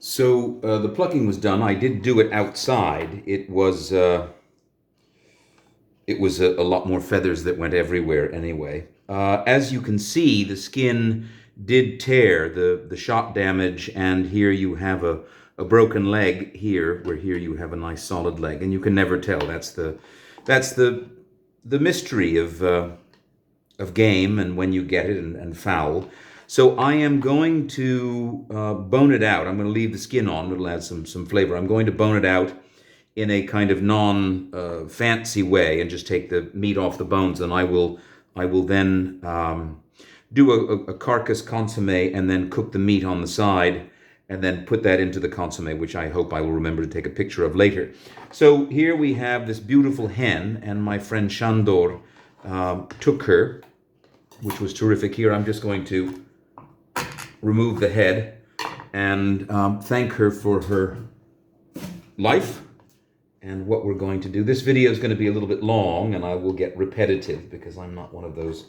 The plucking was done. I did do it outside. It was a lot more feathers that went everywhere anyway. As you can see, the skin did tear, the shot damage, and here you have a broken leg here, where here you have a nice solid leg, and you can never tell. That's the mystery of game and when you get it and fowl. So I am going to bone it out. I'm going to leave the skin on. It'll add some flavor. I'm going to bone it out in a kind of non-fancy way and just take the meat off the bones. And I will then do a carcass consommé and then cook the meat on the side and then put that into the consommé, which I hope I will remember to take a picture of later. So here we have this beautiful hen, and my friend Shandor took her, which was terrific. Here I'm just going to remove the head and thank her for her life. And what we're going to do, this video is going to be a little bit long and I will get repetitive because I'm not one of those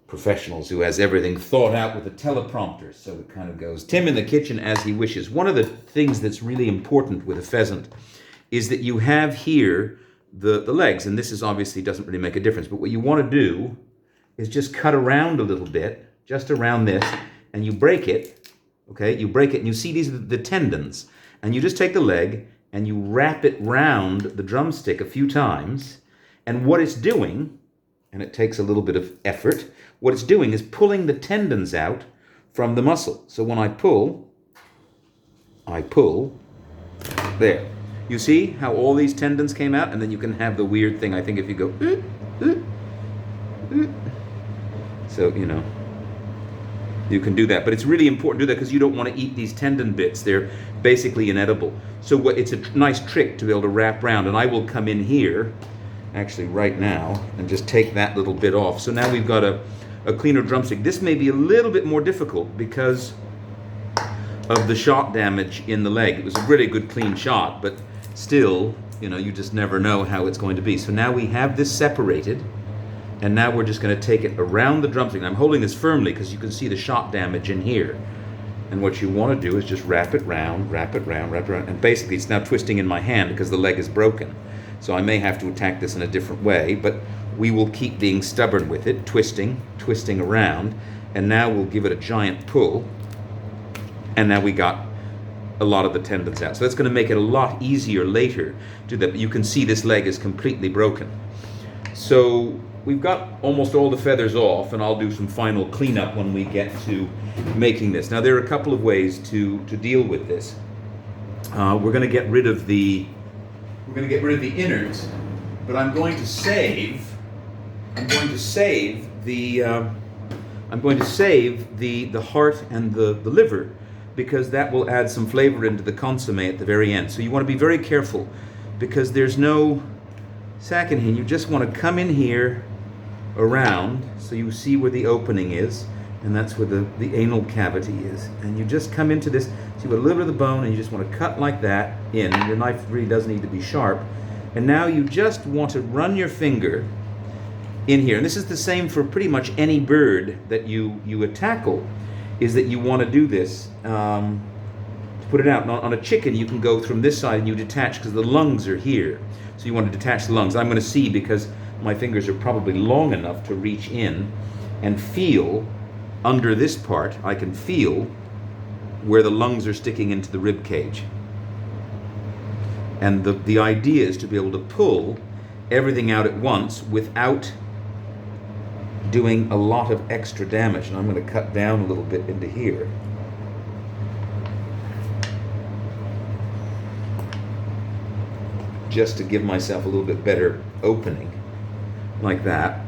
professionals who has everything thought out with a teleprompter. So it kind of goes Tim in the kitchen as he wishes. One of the things that's really important with a pheasant is that you have here the legs, and this is obviously doesn't really make a difference, but what you want to do is just cut around a little bit, just around this, and you break it, okay? You break it and you see these are the tendons, and you just take the leg and you wrap it round the drumstick a few times, and what it's doing, and it takes a little bit of effort, what it's doing is pulling the tendons out from the muscle. So when I pull, there. You see how all these tendons came out? And then you can have the weird thing, I think, if you go, so, you know, you can do that. But it's really important to do that because you don't want to eat these tendon bits. They're basically inedible. So it's a nice trick to be able to wrap around. And I will come in here, actually right now, and just take that little bit off. So now we've got a cleaner drumstick. This may be a little bit more difficult because of the shot damage in the leg. It was a really good clean shot, but still, you know, you just never know how it's going to be. So now we have this separated, and now we're just going to take it around the drumstick. I'm holding this firmly because you can see the shot damage in here. And what you want to do is just wrap it round, wrap it round, wrap it around. And basically it's now twisting in my hand because the leg is broken. So I may have to attack this in a different way, but we will keep being stubborn with it, twisting around. And now we'll give it a giant pull. And now we got a lot of the tendons out. So that's going to make it a lot easier later to do that. But you can see this leg is completely broken. So we've got almost all the feathers off, and I'll do some final cleanup when we get to making this. Now there are a couple of ways to deal with this. We're going to get rid of the innards, but I'm going to save the heart and the liver, because that will add some flavor into the consommé at the very end. So you want to be very careful because there's no sack in here. You just want to come in here around so you see where the opening is, and that's where the anal cavity is. And you just come into this, see a little bit of the bone, and you just want to cut like that in. Your knife really does need to be sharp. And now you just want to run your finger in here. And this is the same for pretty much any bird that you tackle, is that you want to do this to put it out. And on a chicken, you can go from this side and you detach because the lungs are here. So you want to detach the lungs. I'm going to see, because my fingers are probably long enough to reach in and feel under this part. I can feel where the lungs are sticking into the rib cage. And the idea is to be able to pull everything out at once without doing a lot of extra damage. And I'm going to cut down a little bit into here. Just to give myself a little bit better opening, like that.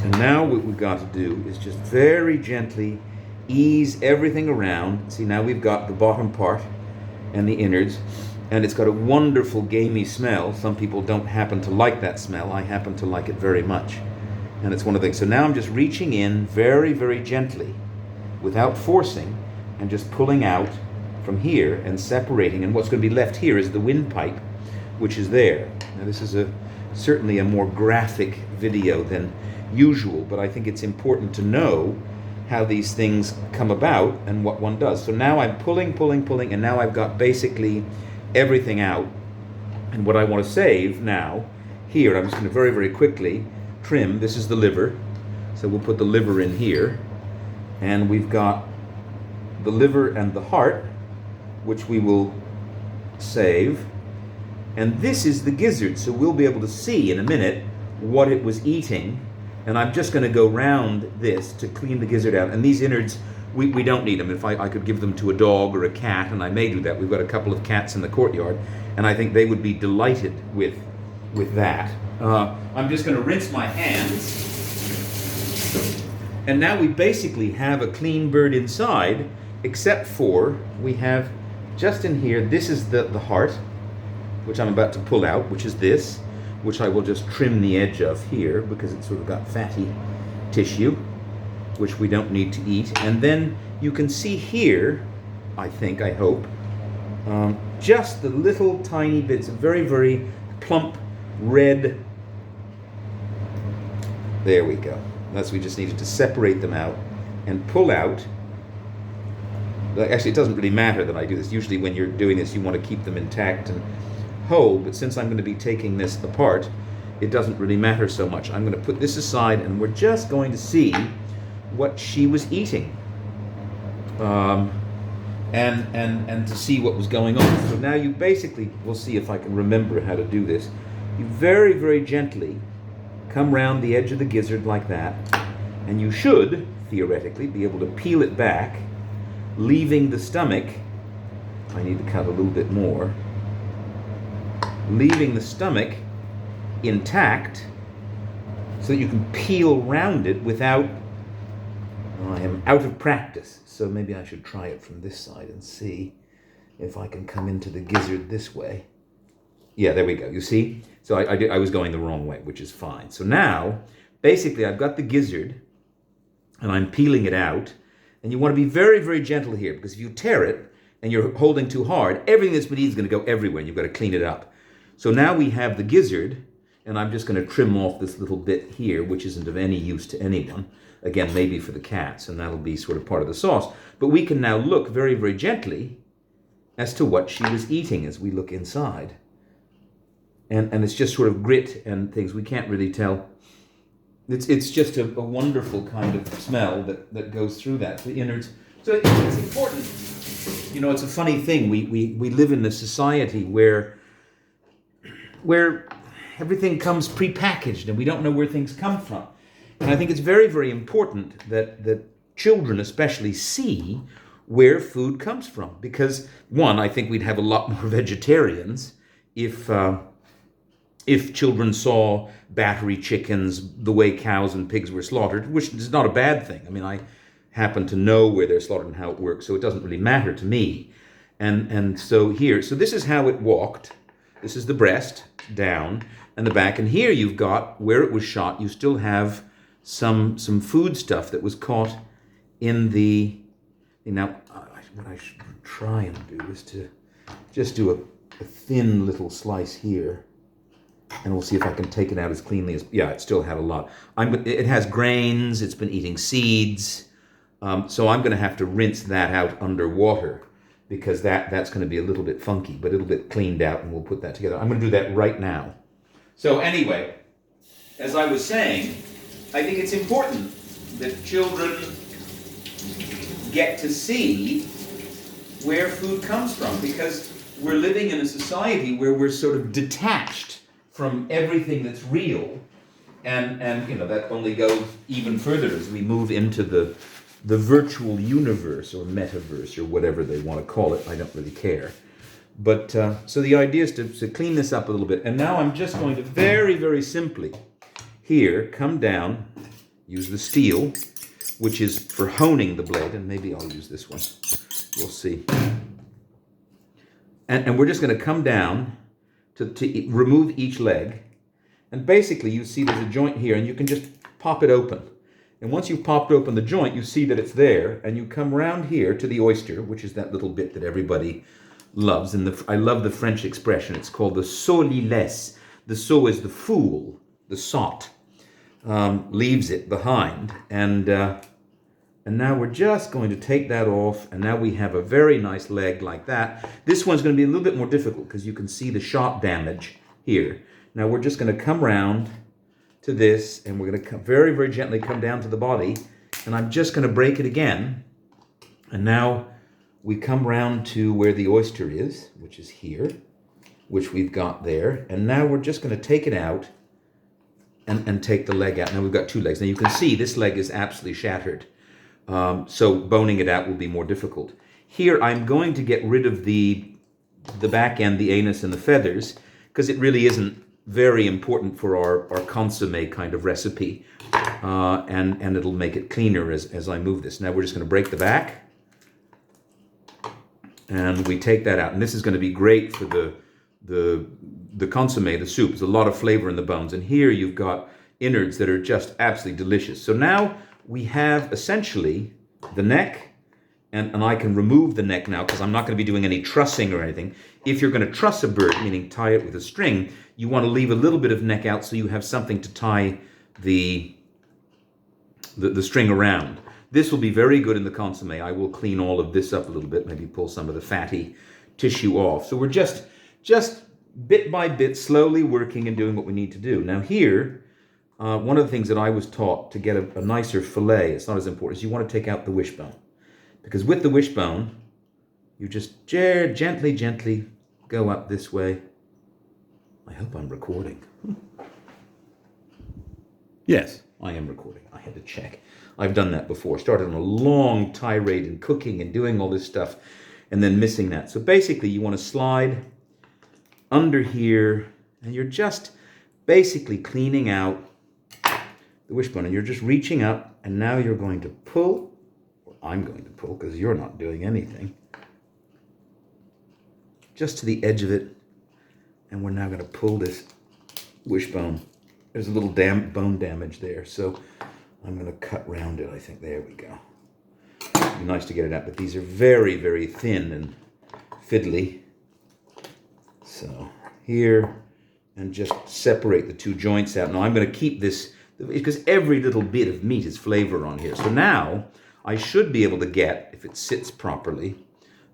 And now what we've got to do is just very gently ease everything around. See, now we've got the bottom part and the innards, and it's got a wonderful gamey smell. Some people don't happen to like that smell. I happen to like it very much. And it's one of the things. So now I'm just reaching in very, very gently without forcing and just pulling out from here and separating. And what's going to be left here is the windpipe, which is there. Now this is certainly a more graphic video than usual, but I think it's important to know how these things come about and what one does. So now I'm pulling, and now I've got basically everything out. And what I want to save now, here, I'm just going to very, very quickly trim. This is the liver. So we'll put the liver in here. And we've got the liver and the heart, which we will save. And this is the gizzard, so we'll be able to see in a minute what it was eating. And I'm just going to go round this to clean the gizzard out. And these innards, we don't need them. If I could give them to a dog or a cat, and I may do that. We've got a couple of cats in the courtyard, and I think they would be delighted with that. I'm just going to rinse my hands. And now we basically have a clean bird inside, except for we have just in here, this is the heart, which I'm about to pull out, which is this, which I will just trim the edge of here because it's sort of got fatty tissue, which we don't need to eat. And then you can see here, I hope, just the little tiny bits of very, very plump red. There we go. We just needed to separate them out and pull out. Actually, it doesn't really matter that I do this. Usually when you're doing this, you want to keep them intact and whole, but since I'm going to be taking this apart, it doesn't really matter so much. I'm going to put this aside, and we're just going to see what she was eating, and to see what was going on. So now you basically, we'll see if I can remember how to do this. You very, very gently come round the edge of the gizzard like that, and you should, theoretically, be able to peel it back, leaving the stomach. I need to cut a little bit more. Leaving the stomach intact so that you can peel round it without. I am out of practice, so maybe I should try it from this side and see if I can come into the gizzard this way. Yeah, there we go. You see? So I was going the wrong way, which is fine. So now, basically, I've got the gizzard, and I'm peeling it out. And you want to be very, very gentle here, because if you tear it and you're holding too hard, everything that's been eaten is going to go everywhere, and you've got to clean it up. So now we have the gizzard, and I'm just going to trim off this little bit here, which isn't of any use to anyone. Again, maybe for the cats, and that'll be sort of part of the sauce. But we can now look very, very gently as to what she was eating as we look inside. And it's just sort of grit and things. We can't really tell. It's just a wonderful kind of smell that goes through that, the innards. So it's important. You know, it's a funny thing. We live in a society where everything comes prepackaged and we don't know where things come from. And I think it's very, very important that children especially see where food comes from. Because, one, I think we'd have a lot more vegetarians if children saw battery chickens the way cows and pigs were slaughtered, which is not a bad thing. I mean, I happen to know where they're slaughtered and how it works, so it doesn't really matter to me. And so here, so this is how it walked. This is the breast, down, and the back. And here you've got, where it was shot, you still have some food stuff that was caught in the... Now, what I should try and do is to just do a thin little slice here. And we'll see if I can take it out as cleanly as... Yeah, it still had a lot. It has grains. It's been eating seeds. So I'm going to have to rinse that out underwater because that's going to be a little bit funky, but it'll get cleaned out and we'll put that together. I'm going to do that right now. So anyway, as I was saying, I think it's important that children get to see where food comes from because we're living in a society where we're sort of detached from everything that's real, and you know that only goes even further as we move into the virtual universe or metaverse or whatever they want to call it. I don't really care, but so the idea is to clean this up a little bit. And now I'm just going to very, very simply here come down, use the steel, which is for honing the blade, and maybe I'll use this one. We'll see. And we're just going to come down to remove each leg. And basically you see there's a joint here and you can just pop it open. And once you've popped open the joint, you see that it's there, and you come round here to the oyster, which is that little bit that everybody loves. And I love the French expression. It's called the sourd-laisse. The sot is the fool, the sot, leaves it behind. And And now we're just going to take that off, and now we have a very nice leg like that. This one's going to be a little bit more difficult because you can see the shot damage here. Now we're just going to come round to this, and we're going to very, very gently come down to the body, and I'm just going to break it again. And now we come round to where the oyster is, which is here, which we've got there. And now we're just going to take it out and take the leg out. Now we've got two legs. Now you can see this leg is absolutely shattered. So boning it out will be more difficult. Here I'm going to get rid of the back end, the anus and the feathers, because it really isn't very important for our consommé kind of recipe. And it'll make it cleaner as I move this. Now we're just going to break the back. And we take that out. And this is going to be great for the consommé, the soup. There's a lot of flavor in the bones. And here you've got innards that are just absolutely delicious. So now we have essentially the neck, and I can remove the neck now because I'm not going to be doing any trussing or anything. If you're going to truss a bird, meaning tie it with a string, you want to leave a little bit of neck out so you have something to tie the string around. This will be very good in the consommé. I will clean all of this up a little bit, maybe pull some of the fatty tissue off. So we're just bit by bit, slowly working and doing what we need to do. Now here, one of the things that I was taught to get a nicer fillet, it's not as important, is you want to take out the wishbone. Because with the wishbone, you just gently go up this way. I hope I'm recording. Yes, I am recording. I had to check. I've done that before. Started on a long tirade in cooking and doing all this stuff and then missing that. So basically you want to slide under here and you're just basically cleaning out the wishbone, and you're just reaching up, and now you're going to pull, or I'm going to pull because you're not doing anything, just to the edge of it, and we're now going to pull this wishbone. There's a little bone damage there, so I'm going to cut round it, I think. There we go. It'd be nice to get it out, but these are very, very thin and fiddly. So here, and just separate the two joints out. Now I'm going to keep this, because every little bit of meat is flavor on here. So now I should be able to get, if it sits properly,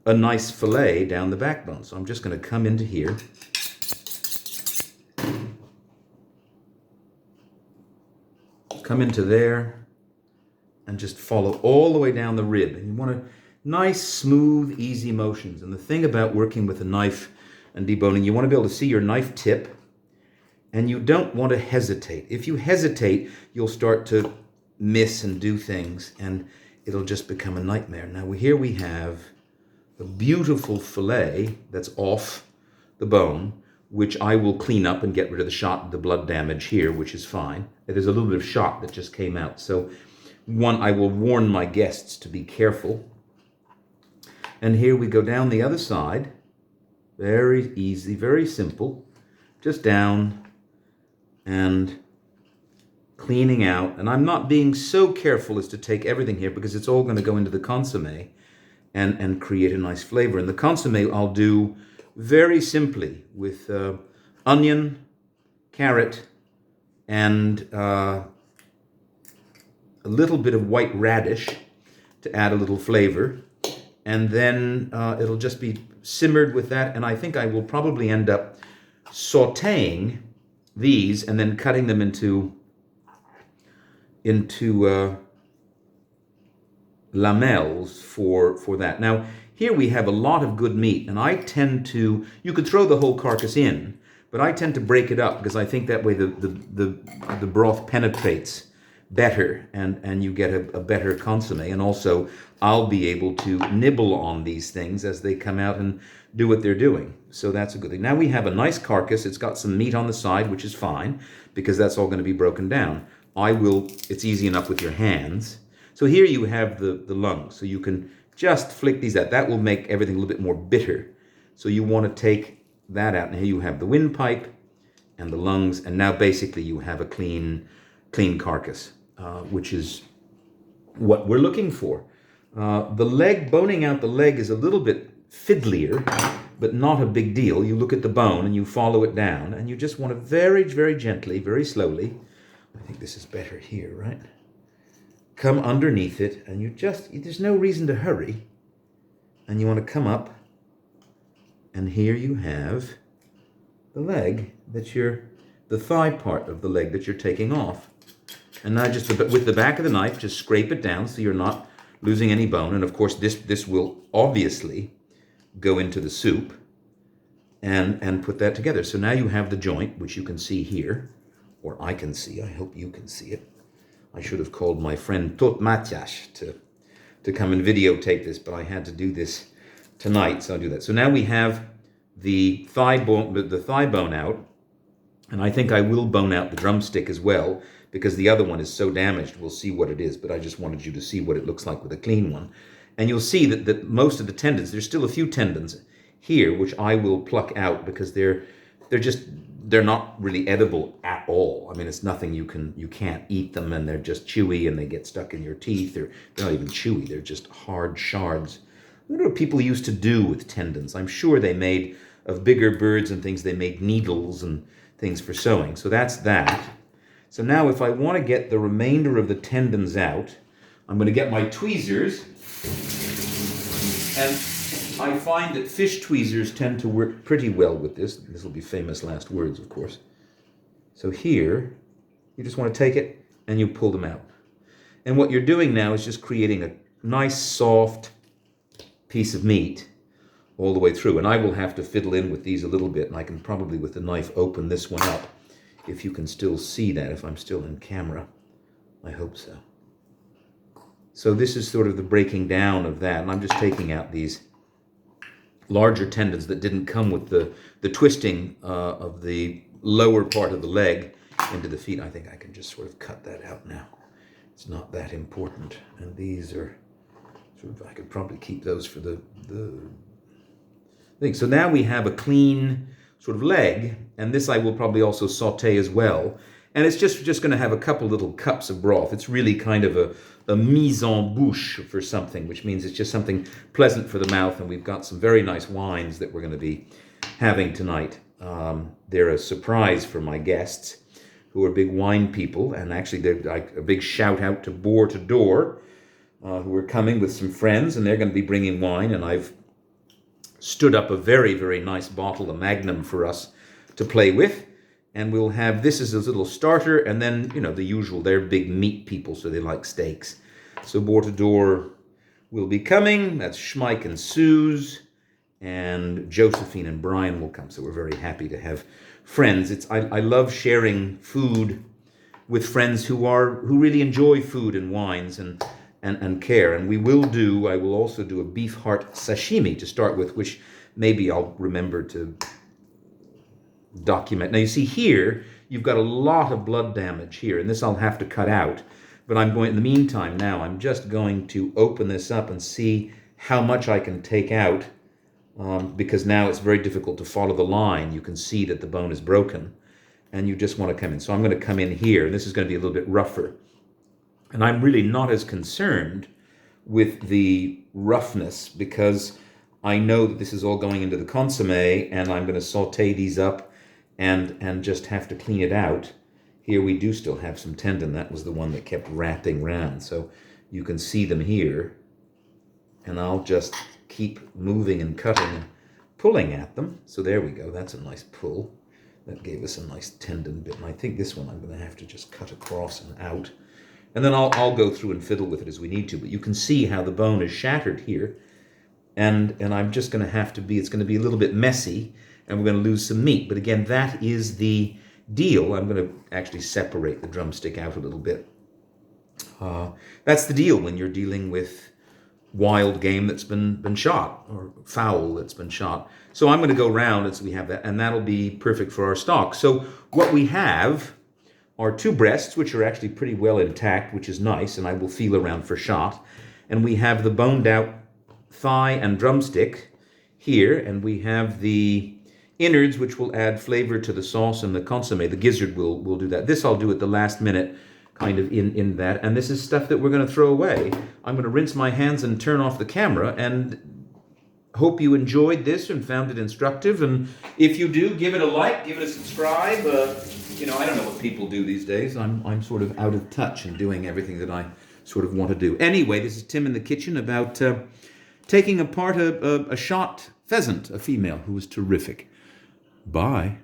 a nice fillet down the backbone. So I'm just going to come into here. Come into there and just follow all the way down the rib. And you want a nice, smooth, easy motions. And the thing about working with a knife and deboning, you want to be able to see your knife tip. And you don't want to hesitate. If you hesitate, you'll start to miss and do things, and it'll just become a nightmare. Now here we have a beautiful fillet that's off the bone, which I will clean up and get rid of the blood damage here, which is fine. There's a little bit of shot that just came out. So I will warn my guests to be careful. And here we go down the other side. Very easy, very simple. Just down and cleaning out. And I'm not being so careful as to take everything here because it's all going to go into the consommé and create a nice flavor. And the consommé I'll do very simply with onion, carrot, and a little bit of white radish to add a little flavor. And then it'll just be simmered with that. And I think I will probably end up sautéing these and then cutting them into lamelles for that. Now, here we have a lot of good meat, and I tend to, you could throw the whole carcass in, but I tend to break it up because I think that way the broth penetrates better and you get a better consommé. And also, I'll be able to nibble on these things as they come out and do what they're doing. So that's a good thing. Now we have a nice carcass. It's got some meat on the side, which is fine because that's all going to be broken down. It's easy enough with your hands. So here you have the lungs. So you can just flick these out. That will make everything a little bit more bitter. So you want to take that out. And here you have the windpipe and the lungs. And now basically you have a clean carcass, which is what we're looking for. The leg, boning out the leg is a little bit fiddlier, but not a big deal. You look at the bone and you follow it down, and you just want to very, very gently, very slowly. I think this is better here, right? come underneath it, and there's no reason to hurry. And you want to come up, and here you have the leg the thigh part of the leg that you're taking off. And now just with the back of the knife, just scrape it down so you're not losing any bone. And of course, this will obviously go into the soup and put that together. So now you have the joint, which you can see here, or I can see. I hope you can see it. I should have called my friend Tot Matias to come and videotape this, but I had to do this tonight, so I'll do that. So now we have the thigh bone out, and I think I will bone out the drumstick as well, because the other one is so damaged. We'll see what it is, but I just wanted you to see what it looks like with a clean one. And you'll see that most of the tendons, there's still a few tendons here, which I will pluck out because they're not really edible at all. I mean, it's nothing you can't eat them, and they're just chewy, and they get stuck in your teeth. They're not even chewy, they're just hard shards. I wonder what people used to do with tendons. I'm sure they made, of bigger birds and things, they made needles and things for sewing. So that's that. So now if I want to get the remainder of the tendons out, I'm going to get my tweezers, and I find that fish tweezers tend to work pretty well with this. This will be famous last words, of course. So here, you just want to take it and you pull them out. And what you're doing now is just creating a nice, soft piece of meat all the way through. And I will have to fiddle in with these a little bit, and I can probably, with the knife, open this one up, if you can still see that, if I'm still in camera. I hope so. So this is sort of the breaking down of that, and I'm just taking out these larger tendons that didn't come with the twisting of the lower part of the leg into the feet. I think I can just sort of cut that out now. It's not that important. And these are sort of, I could probably keep those for the thing. So now we have a clean sort of leg, and this I will probably also saute as well. And it's just going to have a couple little cups of broth. It's really kind of a mise en bouche for something, which means it's just something pleasant for the mouth. And we've got some very nice wines that we're going to be having tonight. They're a surprise for my guests, who are big wine people. And actually, they're like a big shout out to Boar to Door, who are coming with some friends, and they're going to be bringing wine. And I've stood up a very, very nice bottle, a Magnum, for us to play with. And we'll have this as a little starter, and then, the usual, they're big meat people, so they like steaks. So Boar to Door will be coming. That's Schmeich and Suze, and Josephine and Brian will come. So we're very happy to have friends. I love sharing food with friends who really enjoy food and wines and care. And I will also do a beef heart sashimi to start with, which maybe I'll remember to document. Now you see here, you've got a lot of blood damage here, and this I'll have to cut out. But in the meantime now, I'm just going to open this up and see how much I can take out, because now it's very difficult to follow the line. You can see that the bone is broken, and you just want to come in. So I'm going to come in here, and this is going to be a little bit rougher. And I'm really not as concerned with the roughness, because I know that this is all going into the consommé, and I'm going to saute these up and just have to clean it out. Here we do still have some tendon. That was the one that kept wrapping round. So you can see them here. And I'll just keep moving and cutting and pulling at them. So there we go. That's a nice pull. That gave us a nice tendon bit. And I think this one I'm going to have to just cut across and out. And then I'll go through and fiddle with it as we need to. But you can see how the bone is shattered here. And I'm just going to have to it's going to be a little bit messy, and we're going to lose some meat. But again, that is the deal. I'm going to actually separate the drumstick out a little bit. That's the deal when you're dealing with wild game that's been shot, or fowl that's been shot. So I'm going to go round as we have that, and that'll be perfect for our stock. So what we have are two breasts, which are actually pretty well intact, which is nice, and I will feel around for shot. And we have the boned out thigh and drumstick here, and we have the innards, which will add flavor to the sauce and the consommé. The gizzard will do that. This I'll do at the last minute, kind of in that. And this is stuff that we're going to throw away. I'm going to rinse my hands and turn off the camera, and hope you enjoyed this and found it instructive. And if you do, give it a like, give it a subscribe. I don't know what people do these days. I'm sort of out of touch in doing everything that I sort of want to do. Anyway, this is Tim in the kitchen about taking apart a shot pheasant, a female, who was terrific. Bye.